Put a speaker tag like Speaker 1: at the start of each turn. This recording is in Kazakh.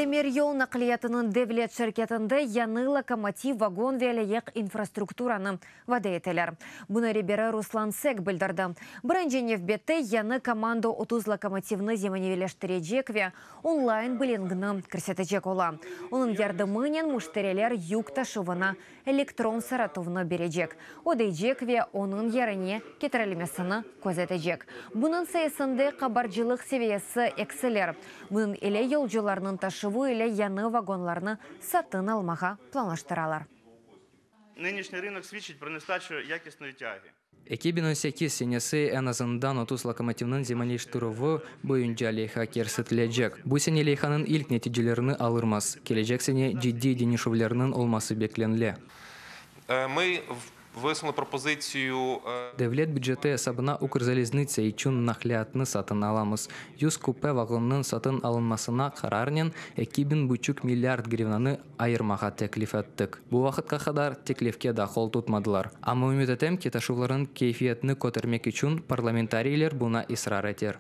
Speaker 1: Темир yol нақлиятының девлет шеркетінде яны локомотив вагон вәліек инфраструктураны вады етелер. Бұны ребері Руслан Сек білдірді. Бірінженев бетті яны команду 30 локомотивны земаневелештірежекве онлайн білінгіні кірсетежек ола. Оның ярдымынен мұштырелер юк ташывына электрон саратовны бережек. Одейжекве оның еріне кетірілмесіні көзетежек. Бұның сайысында қабаржылық севиясы экселер. Бұның еле елжыларының ташывы или яны вагонларны сатын алмаға планлаштыралар.
Speaker 2: Нинішній ринок свідчить про нестачу якісної тяги.
Speaker 3: 2008 сенесі en azından 30 lokomotivnin zemanileştiruvi boyunca leyha kersetilejek. Bu sene leyhanın ilk neticelerini alırmaz. Gelecek sene ciddi denişuvlerinin olması beklenili.
Speaker 4: Ми висунули пропозицію.
Speaker 3: Devlet büdjeti hesabına Ukrzaliznitsa için nakliyatını satın alamız. 100 kupe vagonun satın alınmasına kararının 2,5 milyard grivnanı ayırmağa teklif ettik. Bu vakıtka kadar teklifke dahil tutmadılar. Ama ümit etem ki taşıvların keyfiyetini kotarmak için parlamentariler buna ısrar eder.